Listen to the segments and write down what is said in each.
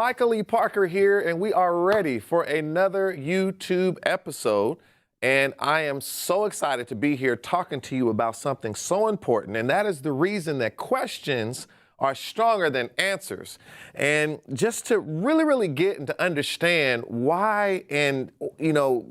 Michael Lee Parker here, and we are ready for another YouTube episode. And I am so excited to be here talking to you about something so important, and that is the reason that questions are stronger than answers. And just to really get and to understand why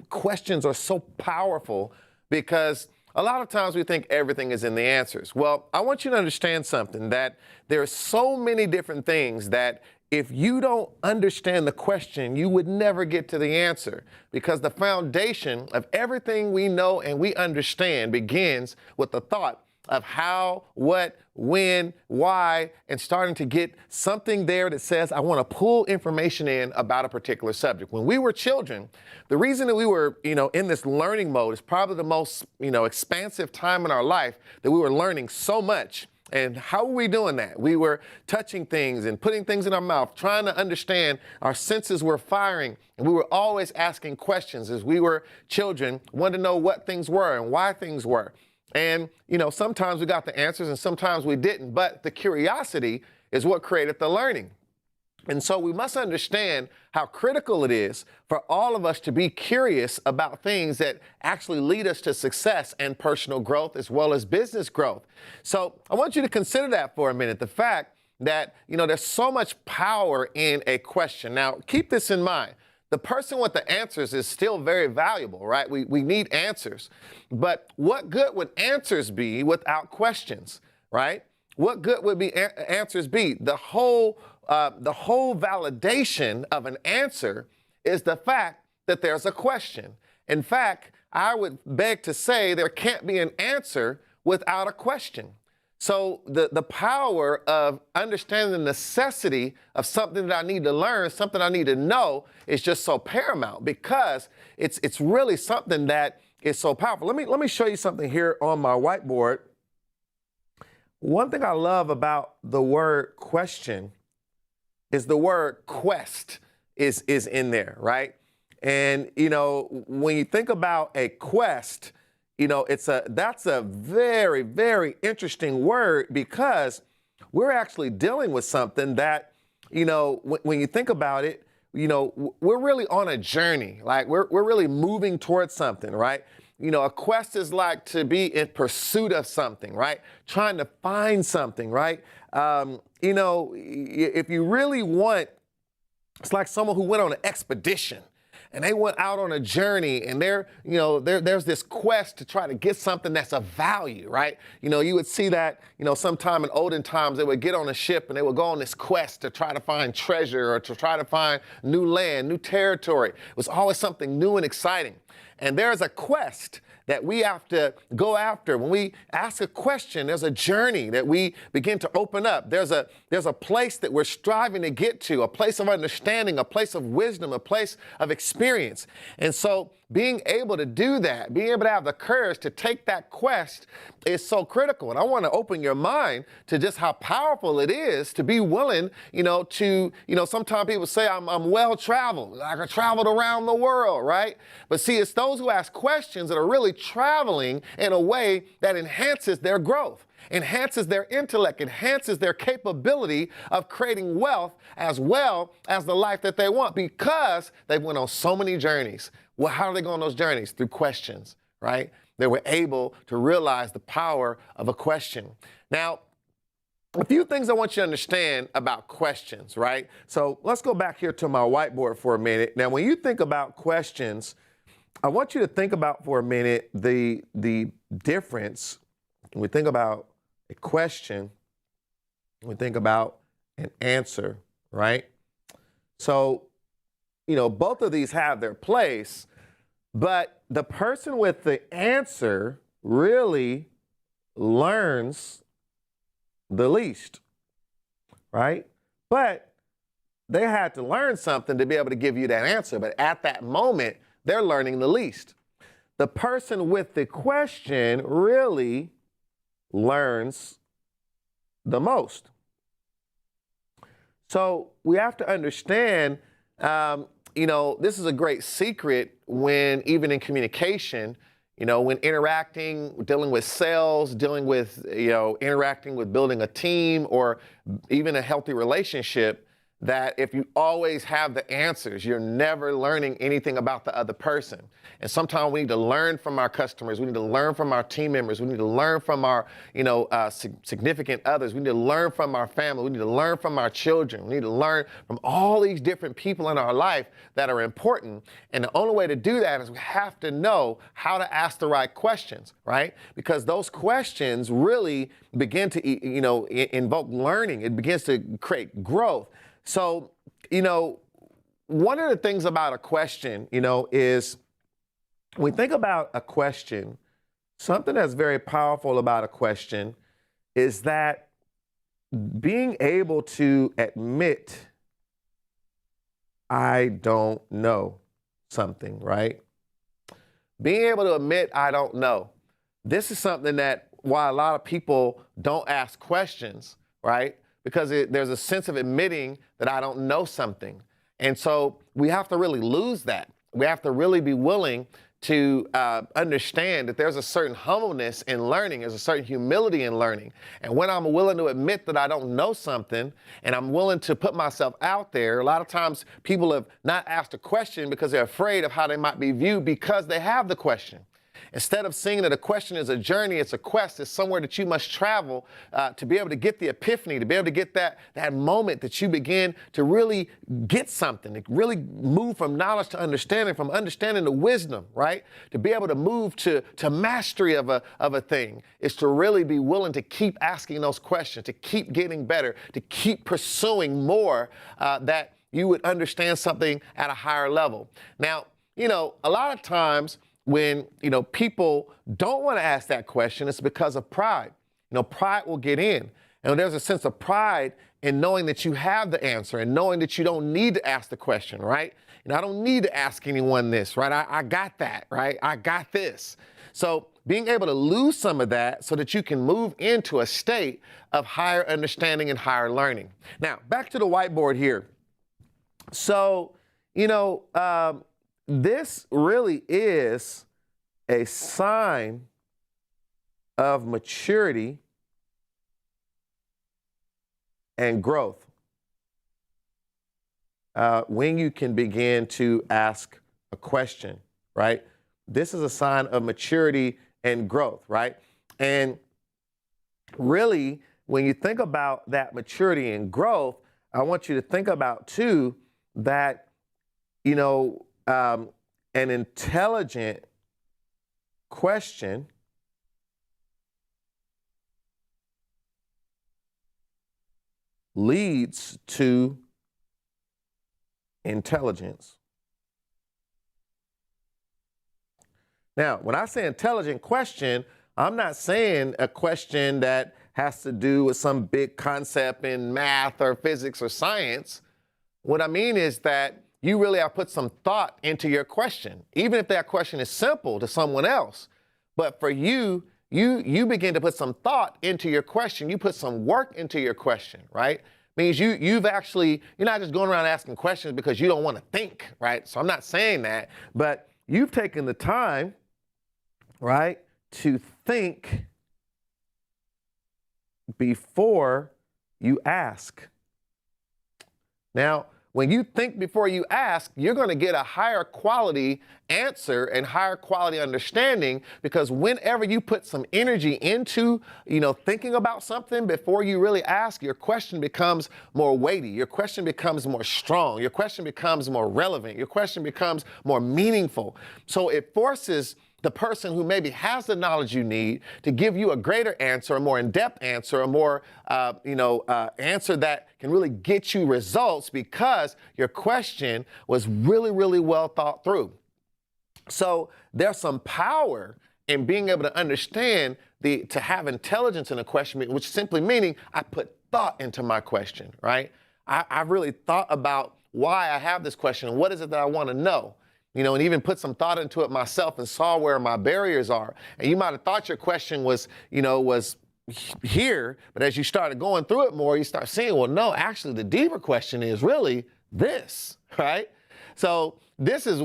questions are so powerful, because a lot of times we think everything is in the answers. Well, I want you to understand something, that there are so many different things that if you don't understand the question, you would never get to the answer, because the foundation of everything we know and we understand begins with the thought of how, what, when, why, and starting to get something there that says, I want to pull information in about a particular subject. When we were children, the reason that we were, in this learning mode is probably the most, expansive time in our life, that we were learning so much. And how were we doing that? We were touching things and putting things in our mouth, trying to understand. Our senses were firing, and we were always asking questions as we were children, wanted to know what things were and why things were. And, sometimes we got the answers and sometimes we didn't, but the curiosity is what created the learning. And so we must understand how critical it is for all of us to be curious about things that actually lead us to success and personal growth as well as business growth. So I want you to consider that for a minute, the fact that, there's so much power in a question. Now, keep this in mind. The person with the answers is still very valuable, right? We need answers. But what good would answers be without questions, right? What good would answers be? The whole validation of an answer is the fact that there's a question. In fact, I would beg to say there can't be an answer without a question. So the power of understanding the necessity of something that I need to learn, something I need to know, is just so paramount, because it's really something that is so powerful. Let me show you something here on my whiteboard. One thing I love about the word question is the word quest is in there, right? And, when you think about a quest, that's a very, very interesting word, because we're actually dealing with something that, when you think about it, we're really on a journey. Like we're really moving towards something, right? A quest is like to be in pursuit of something, right? Trying to find something, right? If you really want, it's like someone who went on an expedition and they went out on a journey, and there's this quest to try to get something that's of value, right? You would see that, sometime in olden times, they would get on a ship and they would go on this quest to try to find treasure or to try to find new land, new territory. It was always something new and exciting. And there's a quest that we have to go after. When we ask a question, there's a journey that we begin to open up. There's a place that we're striving to get to, a place of understanding, a place of wisdom, a place of experience. And so being able to do that, being able to have the courage to take that quest is so critical. And I want to open your mind to just how powerful it is to be willing, sometimes people say I'm well-traveled, like I traveled around the world, right? But see, it's those who ask questions that are really traveling in a way that enhances their growth, enhances their intellect, enhances their capability of creating wealth as well as the life that they want, because they went on so many journeys. Well, how do they go on those journeys? Through questions, right? They were able to realize the power of a question. Now, a few things I want you to understand about questions, right? So let's go back here to my whiteboard for a minute. Now, when you think about questions, I want you to think about for a minute the difference. When we think about a question, we think about an answer, right? So, both of these have their place, but the person with the answer really learns the least, right? But they had to learn something to be able to give you that answer. But at that moment, they're learning the least. The person with the question really learns the most. So we have to understand, this is a great secret when, even in communication, when interacting, dealing with sales, dealing with, interacting with building a team or even a healthy relationship, that if you always have the answers, you're never learning anything about the other person. And sometimes we need to learn from our customers. We need to learn from our team members. We need to learn from our, significant others. We need to learn from our family. We need to learn from our children. We need to learn from all these different people in our life that are important. And the only way to do that is we have to know how to ask the right questions, right? Because those questions really begin to, invoke learning. It begins to create growth. So, one of the things about a question, is when we think about a question, something that's very powerful about a question is that being able to admit, I don't know something, right? Being able to admit, I don't know. This is something that why a lot of people don't ask questions, right? Because there's a sense of admitting that I don't know something. And so we have to really lose that. We have to really be willing to understand that there's a certain humbleness in learning. There's a certain humility in learning. And when I'm willing to admit that I don't know something and I'm willing to put myself out there, a lot of times people have not asked a question because they're afraid of how they might be viewed because they have the question. Instead of seeing that a question is a journey, it's a quest, it's somewhere that you must travel to be able to get the epiphany, to be able to get that moment that you begin to really get something, to really move from knowledge to understanding, from understanding to wisdom, right? To be able to move to mastery of a thing is to really be willing to keep asking those questions, to keep getting better, to keep pursuing more that you would understand something at a higher level. Now, a lot of times, when, people don't want to ask that question, it's because of pride. Pride will get in. And there's a sense of pride in knowing that you have the answer and knowing that you don't need to ask the question, right? I don't need to ask anyone this, right? I got that, right? I got this. So being able to lose some of that so that you can move into a state of higher understanding and higher learning. Now, back to the whiteboard here. So, this really is a sign of maturity and growth when you can begin to ask a question, right? This is a sign of maturity and growth, right? And really, when you think about that maturity and growth, I want you to think about, too, that, an intelligent question leads to intelligence. Now, when I say intelligent question, I'm not saying a question that has to do with some big concept in math or physics or science. What I mean is that you really have put some thought into your question, even if that question is simple to someone else. But for you, you begin to put some thought into your question. You put some work into your question, right? Means you're not just going around asking questions because you don't want to think, right? So I'm not saying that, but you've taken the time, right, to think before you ask. Now, when you think before you ask, you're going to get a higher quality answer and higher quality understanding, because whenever you put some energy into, thinking about something before you really ask, your question becomes more weighty. Your question becomes more strong. Your question becomes more relevant. Your question becomes more meaningful. So it forces the person who maybe has the knowledge you need to give you a greater answer, a more in-depth answer, a more, answer that can really get you results because your question was really, really well thought through. So there's some power in being able to understand to have intelligence in a question, which simply meaning I put thought into my question, right? I really thought about why I have this question and what is it that I want to know. And even put some thought into it myself and saw where my barriers are. And you might have thought your question was here, but as you started going through it more, you start seeing, well, no, actually the deeper question is really this, right? So this is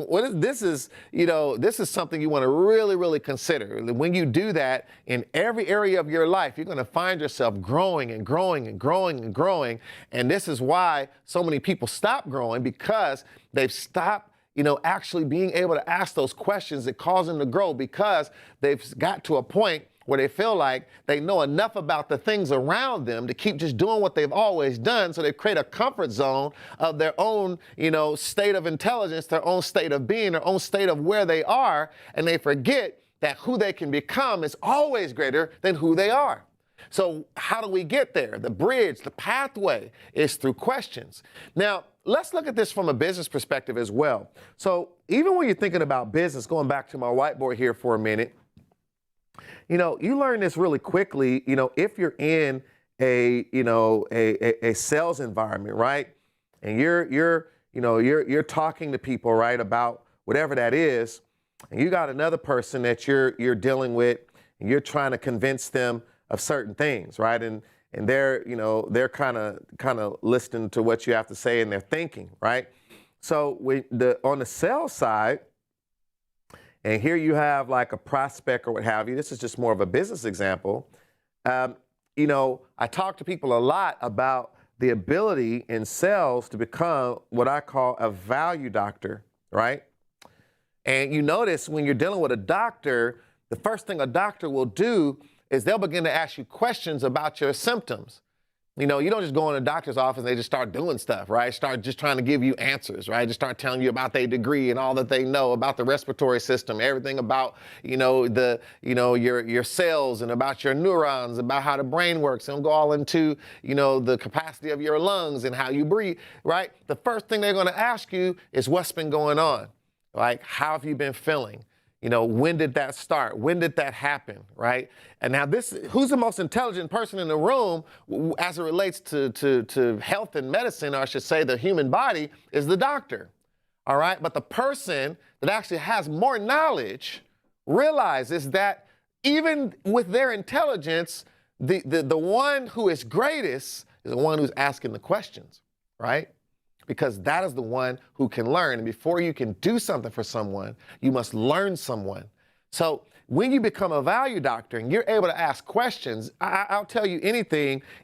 something you want to really, really consider. When you do that in every area of your life, you're going to find yourself growing and growing and growing and growing. And this is why so many people stop growing, because they've stopped actually being able to ask those questions that cause them to grow, because they've got to a point where they feel like they know enough about the things around them to keep just doing what they've always done. So they create a comfort zone of their own, state of intelligence, their own state of being, their own state of where they are. And they forget that who they can become is always greater than who they are. So how do we get there? The bridge, the pathway is through questions. Now, let's look at this from a business perspective as well. So even when you're thinking about business, going back to my whiteboard here for a minute, you learn this really quickly, if you're in a sales environment, right? And you're talking to people, right, about whatever that is, and you got another person that you're dealing with, and you're trying to convince them of certain things, right? And they're kind of listening to what you have to say, and they're thinking, right? So on the sales side, and here you have like a prospect or what have you. This is just more of a business example. I talk to people a lot about the ability in sales to become what I call a value doctor, right? And you notice when you're dealing with a doctor, the first thing a doctor will do is they'll begin to ask you questions about your symptoms. You don't just go in a doctor's office and they just start doing stuff, right? Start just trying to give you answers, right? Just start telling you about their degree and all that they know about the respiratory system, everything about, your cells and about your neurons, about how the brain works. And go all into, the capacity of your lungs and how you breathe, right? The first thing they're going to ask you is what's been going on, like how have you been feeling? When did that start? When did that happen, right? And now who's the most intelligent person in the room as it relates to health and medicine, or I should say the human body, is the doctor, all right? But the person that actually has more knowledge realizes that even with their intelligence, the one who is greatest is the one who's asking the questions, right? Because that is the one who can learn. And before you can do something for someone, you must learn someone. So when you become a value doctor and you're able to ask questions, I'll tell you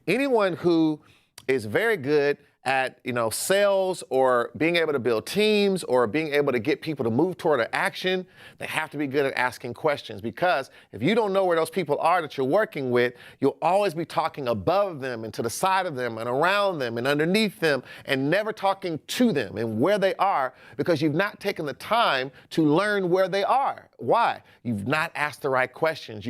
anyone who is very good at, sales or being able to build teams or being able to get people to move toward an action, they have to be good at asking questions, because if you don't know where those people are that you're working with, you'll always be talking above them and to the side of them and around them and underneath them and never talking to them and where they are, because you've not taken the time to learn where they are. Why? You've not asked the right questions.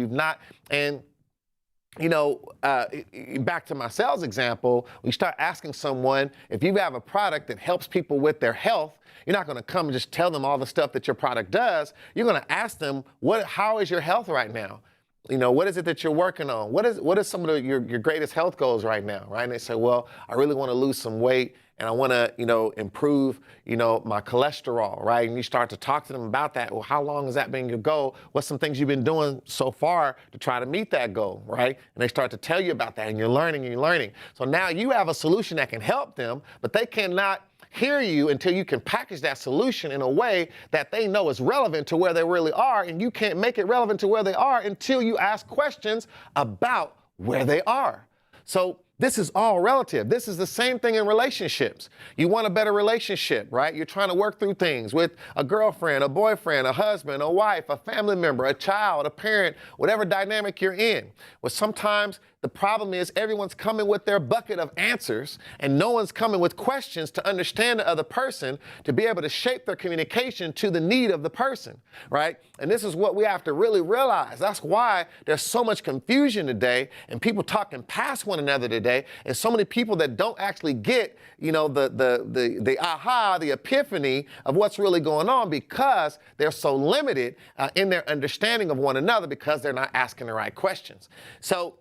Back to my sales example, we start asking someone, if you have a product that helps people with their health, you're not going to come and just tell them all the stuff that your product does. You're going to ask them, how is your health right now? What is it that you're working on? What is some of your greatest health goals right now, right? And they say, well, I really want to lose some weight and I want to, improve, my cholesterol, right? And you start to talk to them about that. Well, how long has that been your goal? What's some things you've been doing so far to try to meet that goal, right? And they start to tell you about that, and you're learning. So now you have a solution that can help them, but they cannot hear you until you can package that solution in a way that they know is relevant to where they really are. And you can't make it relevant to where they are until you ask questions about where they are. So this is all relative. This is the same thing in relationships. You want a better relationship, right? You're trying to work through things with a girlfriend, a boyfriend, a husband, a wife, a family member, a child, a parent, whatever dynamic you're in. Well, sometimes the problem is everyone's coming with their bucket of answers and no one's coming with questions to understand the other person, to be able to shape their communication to the need of the person, right? And this is what we have to really realize. That's why there's so much confusion today and people talking past one another today, and so many people that don't actually get, the aha, the epiphany of what's really going on, because they're so limited in their understanding of one another because they're not asking the right questions. So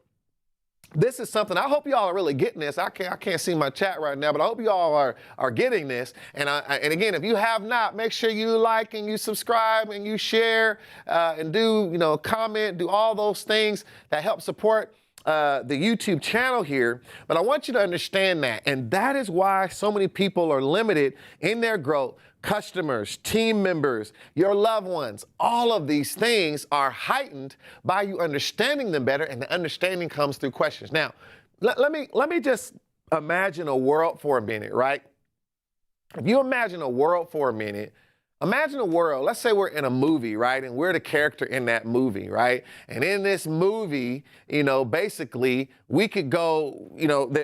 this is something, I hope y'all are really getting this. I can't see my chat right now, but I hope y'all are getting this. And again, if you have not, make sure you like and you subscribe and you share and do, comment, do all those things that help support the YouTube channel here, but I want you to understand that. And that is why so many people are limited in their growth. Customers, team members, your loved ones, all of these things are heightened by you understanding them better, and the understanding comes through questions. Now, let me just imagine a world for a minute, right? If you imagine a world for a minute, imagine a world, let's say we're in a movie, right? And we're the character in that movie, right? And in this movie, basically we could go,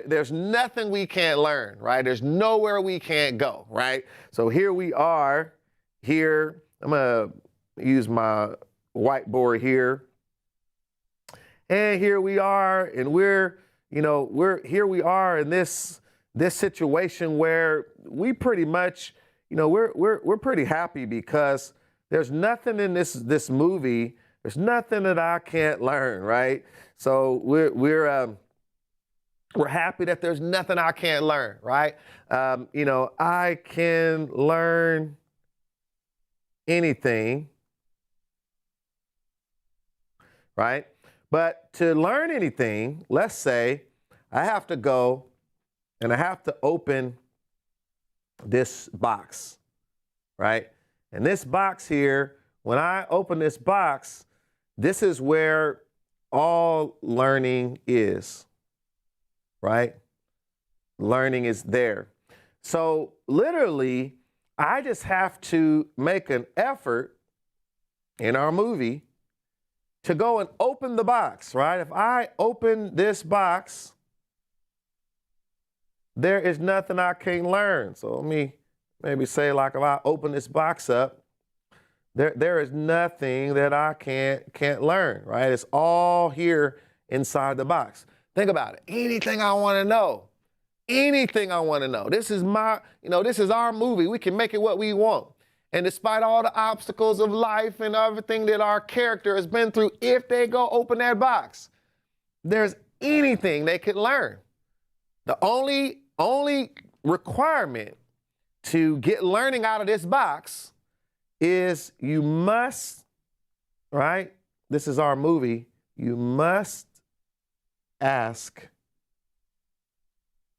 there's nothing we can't learn, right? There's nowhere we can't go, right? So here we are here. I'm going to use my whiteboard here. And here we are, and we're here we are in this situation where we pretty much, we're pretty happy because there's nothing in this movie. There's nothing that I can't learn, right? So we're happy that there's nothing I can't learn, right? I can learn anything, right? But to learn anything, let's say I have to go and I have to open this box, right? And this box here, when I open this box, this is where all learning is, right? Learning is there. So literally, I just have to make an effort in our movie to go and open the box, right? If I open this box, there is nothing I can't learn. So let me maybe say, like, if I open this box up, there is nothing that I can't learn, right? It's all here inside the box. Think about it. Anything I want to know. Anything I want to know. This is this is our movie. We can make it what we want. And despite all the obstacles of life and everything that our character has been through, if they go open that box, there's anything they could learn. The only requirement to get learning out of this box is you must, right? This is our movie. You must ask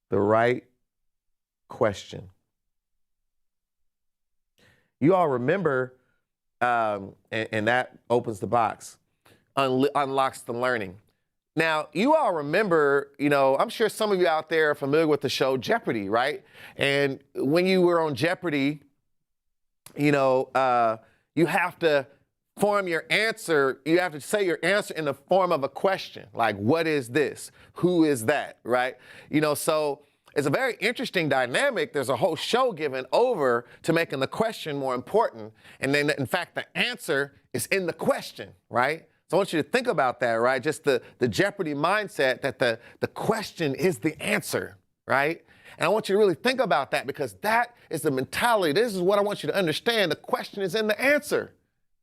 the right question. You all remember, and that opens the box, unlocks the learning. Now, you all remember, I'm sure some of you out there are familiar with the show Jeopardy, right? And when you were on Jeopardy, you have to form your answer. You have to say your answer in the form of a question, like, what is this? Who is that, right? So it's a very interesting dynamic. There's a whole show given over to making the question more important. And then, in fact, the answer is in the question, right? So I want you to think about that, right? Just the Jeopardy mindset that the question is the answer, right? And I want you to really think about that, because that is the mentality. This is what I want you to understand. The question is in the answer,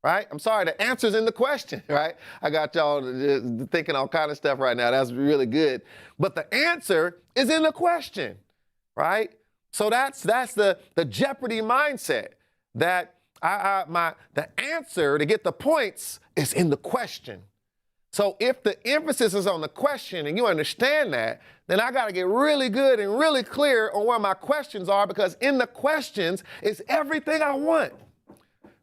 right? I'm sorry, the answer's in the question, right? I got y'all thinking all kind of stuff right now. That's really good. But the answer is in the question, right? So that's the Jeopardy mindset, that the answer to get the points is in the question. So if the emphasis is on the question and you understand that, then I got to get really good and really clear on where my questions are, because in the questions is everything I want,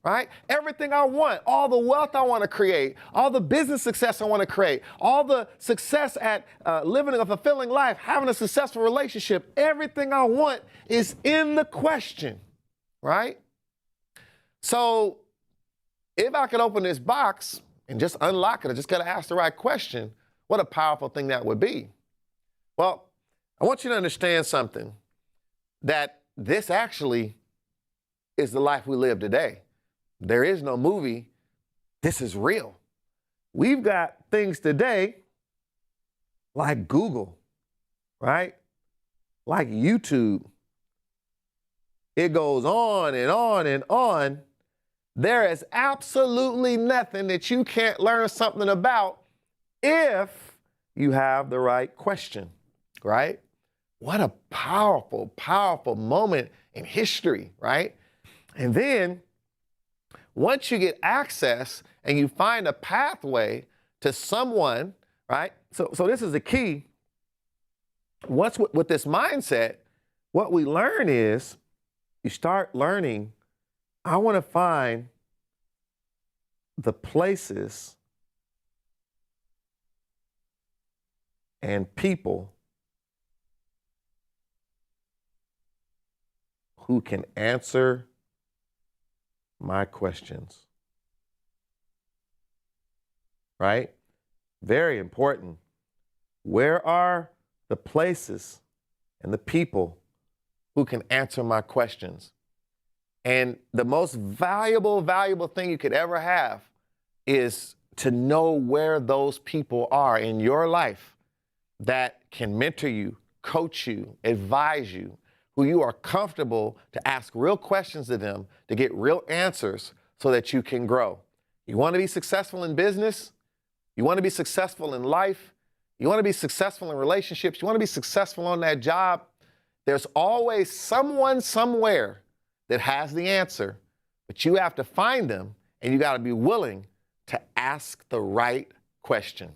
right? Everything I want, all the wealth I want to create, all the business success I want to create, all the success at living a fulfilling life, having a successful relationship, everything I want is in the question, right? So if I could open this box and just unlock it, I just got to ask the right question, what a powerful thing that would be. Well, I want you to understand something, that this actually is the life we live today. There is no movie. This is real. We've got things today like Google, right? Like YouTube. It goes on and on and on. There is absolutely nothing that you can't learn something about if you have the right question, right? What a powerful, powerful moment in history, right? And then once you get access and you find a pathway to someone, right, So this is the key. Once with this mindset, what we learn is you start learning, I want to find the places and people who can answer my questions. Right? Very important. Where are the places and the people who can answer my questions? And the most valuable thing you could ever have is to know where those people are in your life that can mentor you, coach you, advise you, who you are comfortable to ask real questions to them to get real answers so that you can grow. You want to be successful in business? You want to be successful in life? You want to be successful in relationships? You want to be successful on that job? There's always someone somewhere that has the answer, but you have to find them and you got to be willing to ask the right question.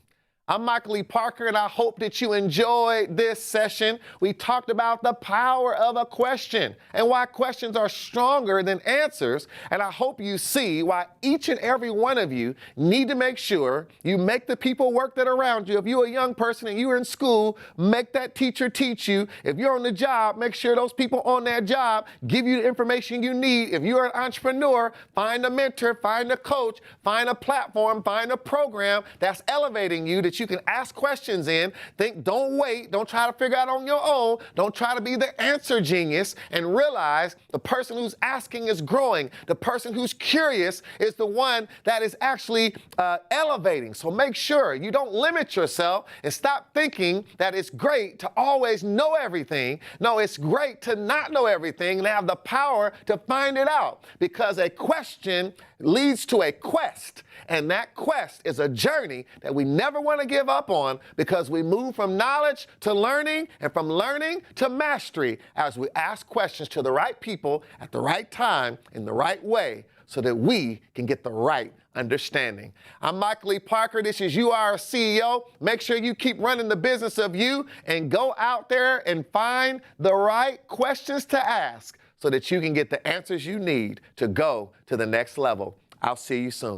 I'm Michael E. Parker, and I hope that you enjoyed this session. We talked about the power of a question and why questions are stronger than answers. And I hope you see why each and every one of you need to make sure you make the people work that are around you. If you're a young person and you're in school, make that teacher teach you. If you're on the job, make sure those people on that job give you the information you need. If you're an entrepreneur, find a mentor, find a coach, find a platform, find a program that's elevating you, that you can ask questions in. Don't wait. Don't try to figure out on your own. Don't try to be the answer genius, and realize the person who's asking is growing. The person who's curious is the one that is actually elevating. So make sure you don't limit yourself and stop thinking that it's great to always know everything. No, it's great to not know everything and have the power to find it out, because a question leads to a quest. And that quest is a journey that we never want to give up on, because we move from knowledge to learning and from learning to mastery as we ask questions to the right people at the right time in the right way, so that we can get the right understanding. I'm Michael E. Parker. This is You Are a CEO. Make sure you keep running the business of you and go out there and find the right questions to ask so that you can get the answers you need to go to the next level. I'll see you soon.